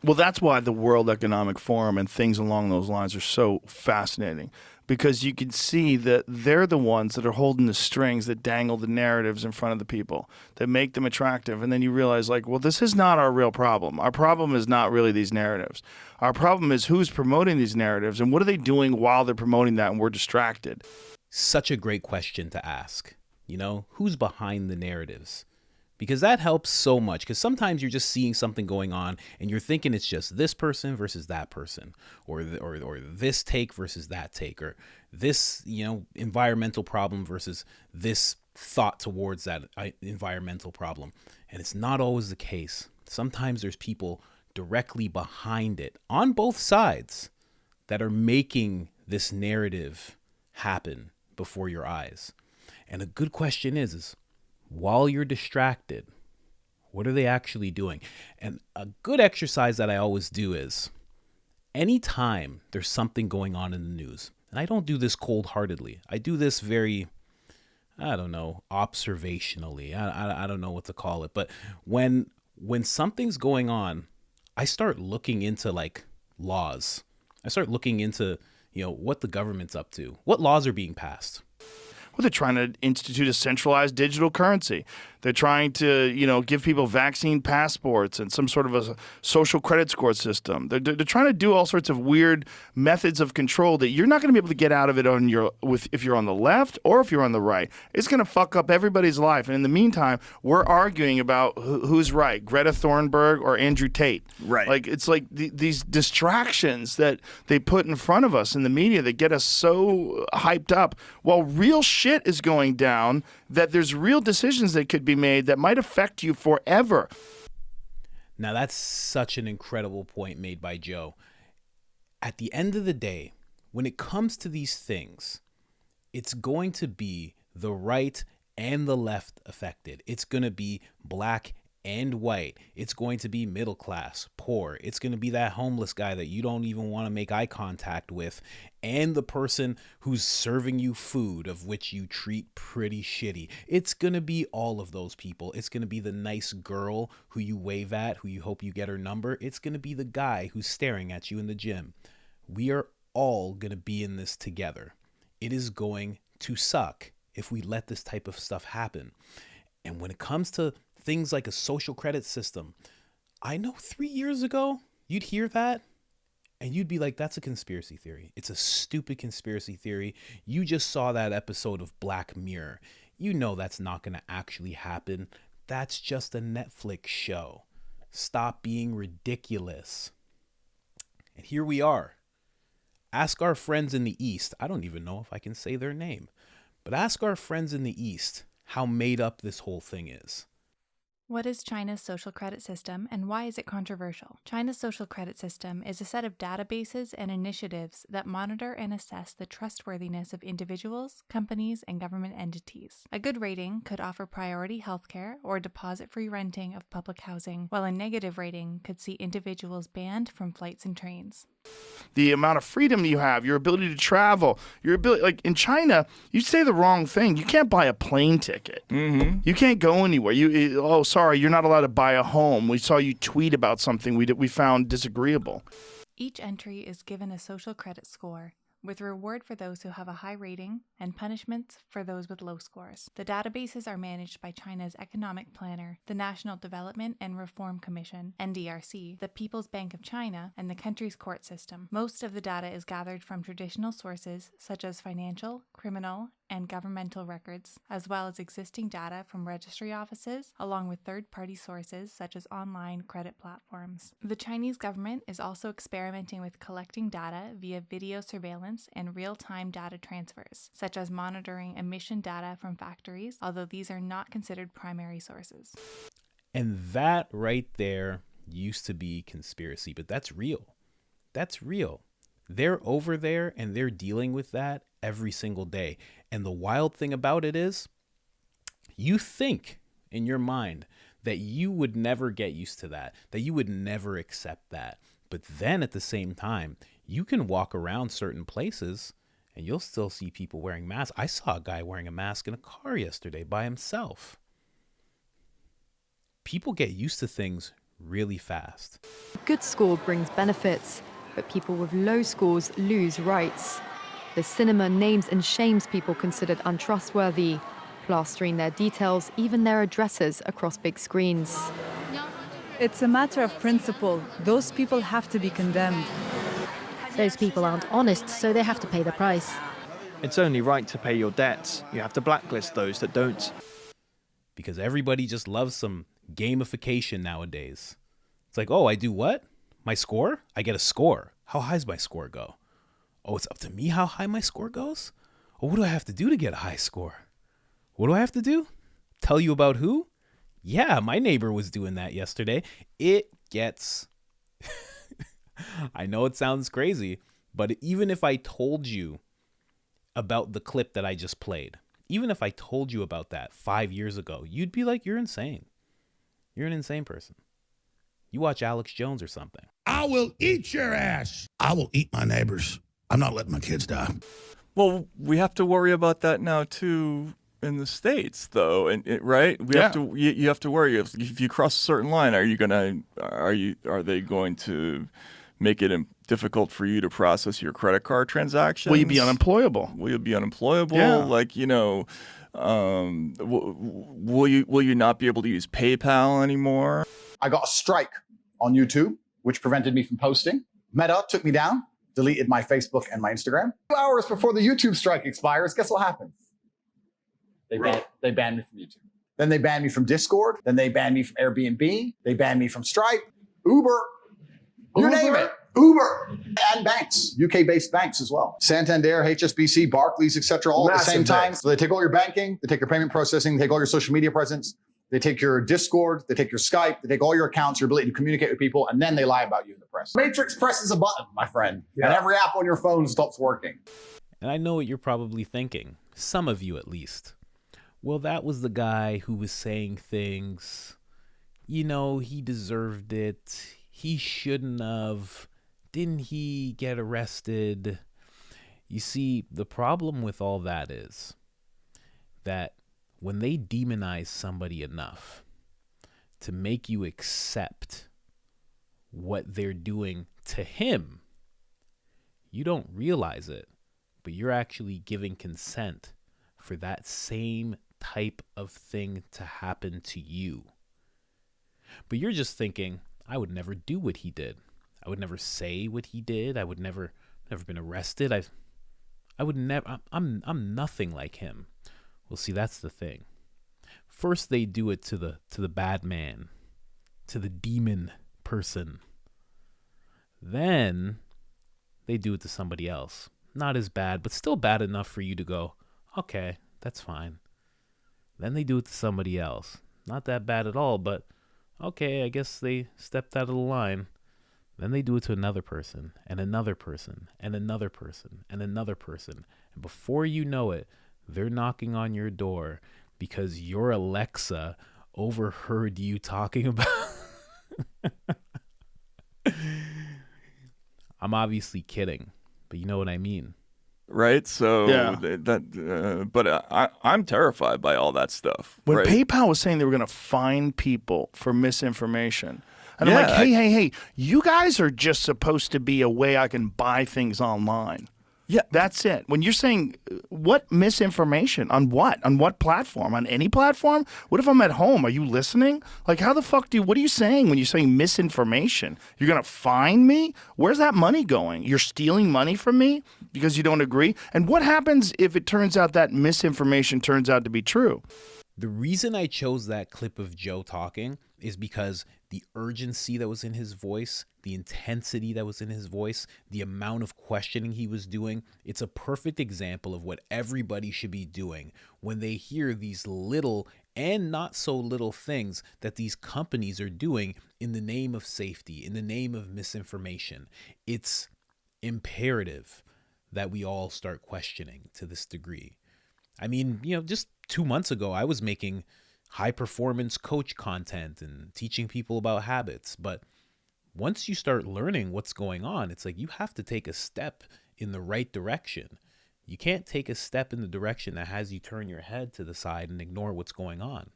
Well, that's why the World Economic Forum and things along those lines are so fascinating, because you can see that they're the ones that are holding the strings that dangle the narratives in front of the people, that make them attractive. And then you realize, like, well, this is not our real problem. Our problem is not really these narratives. Our problem is who's promoting these narratives and what are they doing while they're promoting that, and we're distracted. Such a great question to ask. Who's behind the narratives? Because that helps so much, because sometimes you're just seeing something going on and you're thinking it's just this person versus that person, or this take versus that take, or this, environmental problem versus this thought towards that environmental problem. And it's not always the case. Sometimes there's people directly behind it on both sides that are making this narrative happen before your eyes. And a good question is while you're distracted, what are they actually doing? And a good exercise that I always do is anytime there's something going on in the news, and I don't do this cold-heartedly. I do this very, observationally. I don't know what to call it. But when something's going on, I start looking into like laws. I start looking into, what the government's up to, what laws are being passed. Well, they're trying to institute a centralized digital currency. They're trying to, give people vaccine passports and some sort of a social credit score system. They're trying to do all sorts of weird methods of control that you're not going to be able to get out of it if you're on the left or if you're on the right. It's going to fuck up everybody's life. And in the meantime, we're arguing about who's right, Greta Thunberg or Andrew Tate. Right. Like it's like these distractions that they put in front of us in the media that get us so hyped up while real shit is going down, that there's real decisions that could be made that might affect you forever. Now, that's such an incredible point made by Joe. At the end of the day, when it comes to these things, it's going to be the right and the left affected. It's going to be black and white. It's going to be middle class, poor. It's going to be that homeless guy that you don't even want to make eye contact with, and the person who's serving you food of which you treat pretty shitty. It's going to be all of those people. It's going to be the nice girl who you wave at, who you hope you get her number. It's going to be the guy who's staring at you in the gym. We are all going to be in this together. It is going to suck if we let this type of stuff happen. And when it comes to things like a social credit system, I know 3 years ago, you'd hear that and you'd be like, that's a conspiracy theory. It's a stupid conspiracy theory. You just saw that episode of Black Mirror. You know that's not going to actually happen. That's just a Netflix show. Stop being ridiculous. And here we are. Ask our friends in the East. I don't even know if I can say their name, but ask our friends in the East how made up this whole thing is. What is China's social credit system and why is it controversial? China's social credit system is a set of databases and initiatives that monitor and assess the trustworthiness of individuals, companies, and government entities. A good rating could offer priority healthcare or deposit-free renting of public housing, while a negative rating could see individuals banned from flights and trains. The amount of freedom you have, your ability to travel, your ability, like in China, you say the wrong thing, you can't buy a plane ticket. Mm-hmm. You can't go anywhere. Sorry, you're not allowed to buy a home. We saw you tweet about something we found disagreeable. Each entry is given a social credit score, with reward for those who have a high rating and punishments for those with low scores. The databases are managed by China's economic planner, the National Development and Reform Commission, NDRC, the People's Bank of China, and the country's court system. Most of the data is gathered from traditional sources such as financial, criminal, and governmental records, as well as existing data from registry offices, along with third-party sources such as online credit platforms. The Chinese government is also experimenting with collecting data via video surveillance and real-time data transfers, such as monitoring emission data from factories, although these are not considered primary sources. And that right there used to be conspiracy, but that's real. That's real. They're over there and they're dealing with that every single day. And the wild thing about it is, you think in your mind that you would never get used to that you would never accept that. But then at the same time, you can walk around certain places and you'll still see people wearing masks. I saw a guy wearing a mask in a car yesterday by himself. People get used to things really fast. A good score brings benefits, but people with low scores lose rights. The cinema names and shames people considered untrustworthy, plastering their details, even their addresses, across big screens. It's a matter of principle. Those people have to be condemned. Those people aren't honest, so they have to pay the price. It's only right to pay your debts. You have to blacklist those that don't. Because everybody just loves some gamification nowadays. It's like, oh, I do what? My score? I get a score. How high's my score go? Oh, it's up to me how high my score goes? Oh, what do I have to do to get a high score? What do I have to do? Tell you about who? Yeah, my neighbor was doing that yesterday. It gets... I know it sounds crazy, but even if I told you about the clip that I just played, even if I told you about that 5 years ago, you'd be like, you're insane. You're an insane person. You watch Alex Jones or something. I will eat your ass. I will eat my neighbors. I'm not letting my kids die. Well, we have to worry about that now too in the States, though, right? We have to. You have to worry if you cross a certain line. Are they going to make it difficult for you to process your credit card transactions? Will you be unemployable? Will you be unemployable? Yeah. Like, will you not be able to use PayPal anymore? I got a strike on YouTube, which prevented me from posting. Meta took me down, deleted my Facebook and my Instagram. 2 hours before the YouTube strike expires, guess what happens? They banned me from YouTube. Then they banned me from Discord. Then they banned me from Airbnb. They banned me from Stripe, Uber, you name it. Uber and banks, UK-based banks as well. Santander, HSBC, Barclays, etc., all at the same time. So they take all your banking, they take your payment processing, they take all your social media presence, they take your Discord, they take your Skype, they take all your accounts, your ability to communicate with people, and then they lie about you in the press. Matrix presses a button, my friend, and every app on your phone stops working. And I know what you're probably thinking, some of you at least. Well, that was the guy who was saying things, he deserved it. He shouldn't have. Didn't he get arrested? You see, the problem with all that is that when they demonize somebody enough to make you accept what they're doing to him, you don't realize it, but you're actually giving consent for that same type of thing to happen to you. But you're just thinking, I would never do what he did. I would never say what he did. I would never been arrested. I would never. I'm nothing like him. Well, see, that's the thing. First, they do it to the bad man, to the demon person. Then they do it to somebody else. Not as bad, but still bad enough for you to go, okay, that's fine. Then they do it to somebody else. Not that bad at all, but okay, I guess they stepped out of the line. Then they do it to another person, and another person, and another person, and another person. And before you know it, they're knocking on your door because your Alexa overheard you talking about... I'm obviously kidding, but you know what I mean. Right? So, Yeah. But I'm terrified by all that stuff. When right? PayPal was saying they were going to fine people for misinformation, and I'm Yeah, like, hey, you guys are just supposed to be a way I can buy things online. Yeah. That's it. When you're saying what misinformation on what? On what platform? On any platform? What if I'm at home? Are you listening? Like, how the fuck what are you saying when you're saying misinformation? You're going to fine me? Where's that money going? You're stealing money from me because you don't agree? And what happens if it turns out that misinformation turns out to be true? The reason I chose that clip of Joe talking is because the urgency that was in his voice, the intensity that was in his voice, the amount of questioning he was doing, it's a perfect example of what everybody should be doing when they hear these little and not so little things that these companies are doing in the name of safety, in the name of misinformation. It's imperative that we all start questioning to this degree. I mean, just 2 months ago, I was making high performance coach content and teaching people about habits. But once you start learning what's going on, it's like you have to take a step in the right direction. You can't take a step in the direction that has you turn your head to the side and ignore what's going on.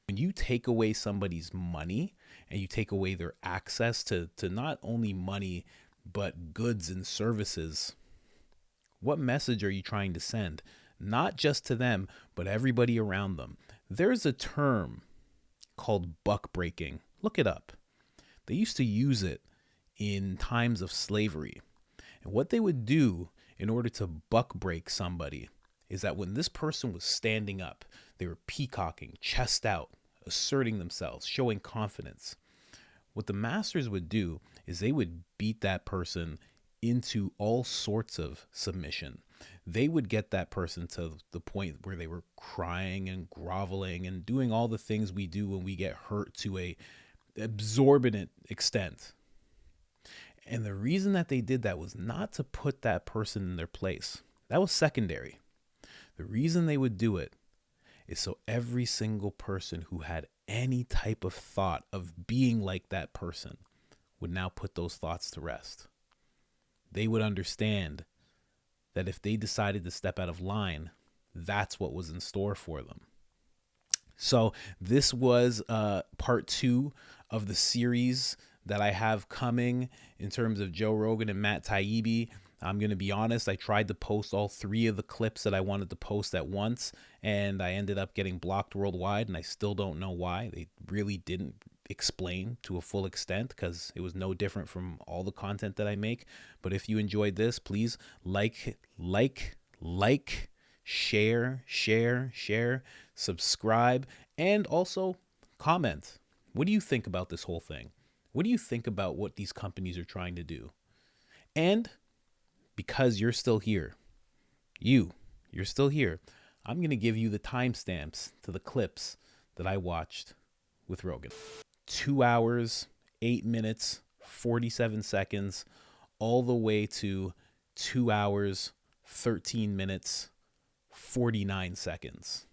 When you take away somebody's money and you take away their access to not only money, but goods and services, what message are you trying to send? Not just to them, but everybody around them. There's a term called buck breaking. Look it up. They used to use it in times of slavery. And what they would do in order to buck break somebody is that when this person was standing up, they were peacocking, chest out, asserting themselves, showing confidence. What the masters would do is they would beat that person into all sorts of submission. They would get that person to the point where they were crying and groveling and doing all the things we do when we get hurt to a exorbitant extent. And the reason that they did that was not to put that person in their place. That was secondary. The reason they would do it is so every single person who had any type of thought of being like that person would now put those thoughts to rest. They would understand that if they decided to step out of line, that's what was in store for them. So this was part 2 of the series that I have coming in terms of Joe Rogan and Matt Taibbi. I'm going to be honest, I tried to post all 3 of the clips that I wanted to post at once, and I ended up getting blocked worldwide, and I still don't know why. They really didn't explain to a full extent because it was no different from all the content that I make. But if you enjoyed this, please like, share, subscribe, and also comment. What do you think about this whole thing? What do you think about what these companies are trying to do? And because you're still here, you're still here, I'm going to give you the timestamps to the clips that I watched with Rogan. 2 hours, 8 minutes, 47 seconds, all the way to 2 hours, 13 minutes, 49 seconds.